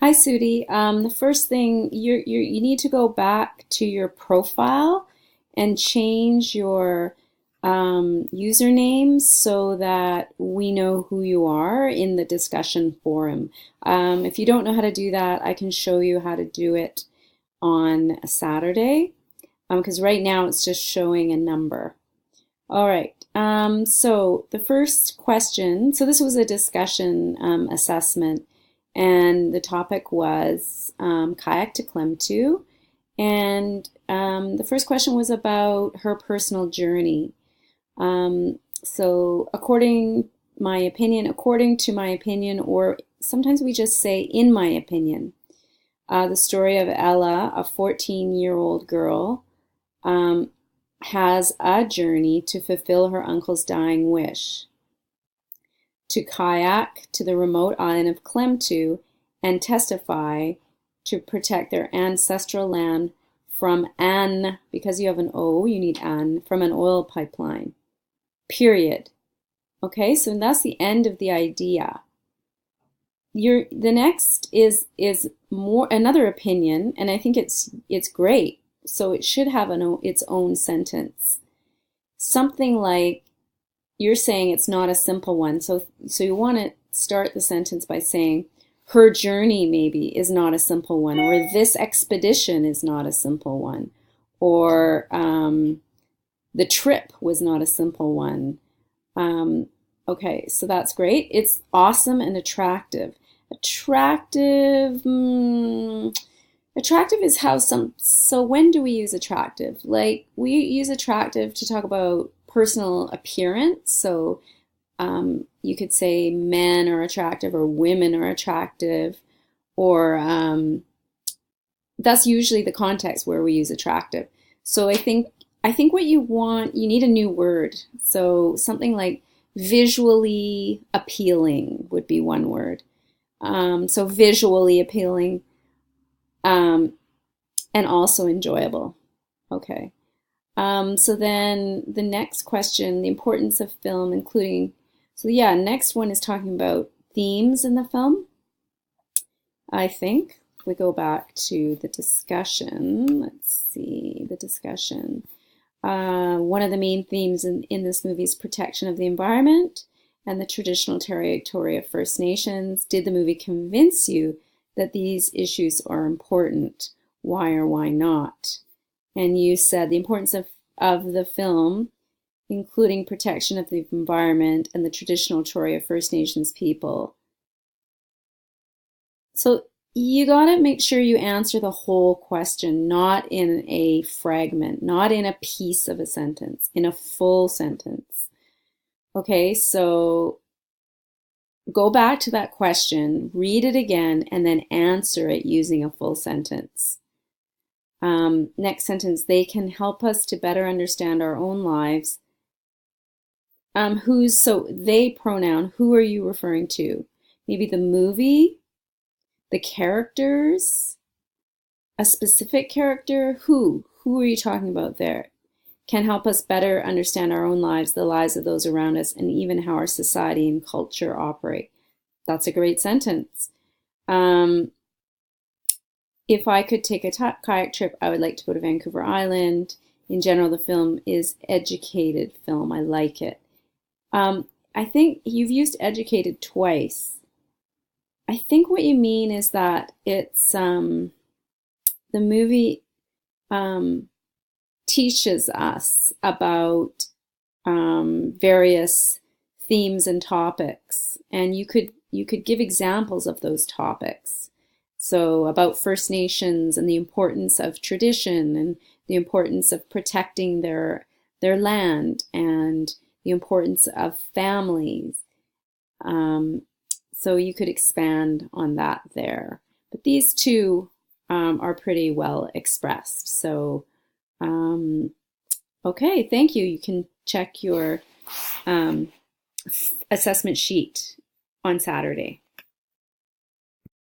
Hi, Sudie. The first thing you need to go back to your profile and change your usernames so that we know who you are in the discussion forum. If you don't know how to do that, I can show you how to do it on a Saturday because right now it's just showing a number. All right. So the first question, so this was a discussion assessment, and the topic was kayak to Klemtu. And the first question was about her personal journey. So according to my opinion, or sometimes we just say in my opinion, the story of Ella, a 14-year-old girl, um, has a journey to fulfill her uncle's dying wish to kayak to the remote island of Klemtu and testify to protect their ancestral land from because you have an O, you need from an oil pipeline. Period. Okay, so that's the end of the idea. The next is more another opinion, and I think it's great. So it should have its own sentence. Something like you're saying it's not a simple one. So you want to start the sentence by saying her journey maybe is not a simple one, or this expedition is not a simple one, or the trip was not a simple one. Okay, so that's great. It's awesome and attractive. Attractive. Attractive is how so when do we use attractive? Like we use attractive to talk about personal appearance. So you could say men are attractive or women are attractive, or that's usually the context where we use attractive. So I think what you need a new word. So something like visually appealing would be one word. So visually appealing. And also enjoyable. Okay. So then the next question, the importance of film, including, so yeah, next one is talking about themes in the film. I think if we go back to the discussion, let's see, the discussion. One of the main themes in this movie is protection of the environment and the traditional territory of First Nations. Did the movie convince you that these issues are important? Why or why not? And you said the importance of the film, including protection of the environment and the traditional story of First Nations people. So you got to make sure you answer the whole question, not in a fragment, not in a piece of a sentence, in a full sentence. Okay, so go back to that question, read it again, and then answer it using a full sentence. Next sentence, they can help us to better understand our own lives. So they pronoun, who are you referring to? Maybe the movie, the characters, a specific character. Who are you talking about there? Can help us better understand our own lives, the lives of those around us, and even how our society and culture operate. That's a great sentence. If I could take a kayak trip, I would like to go to Vancouver Island. In general, the film is educated film. I like it. I think you've used educated twice. I think what you mean is that it's the movie teaches us about various themes and topics, and you could give examples of those topics. So about First Nations and the importance of tradition and the importance of protecting their land and the importance of families. So you could expand on that there. But these two are pretty well expressed. So, okay, thank you. You can check your assessment sheet on Saturday.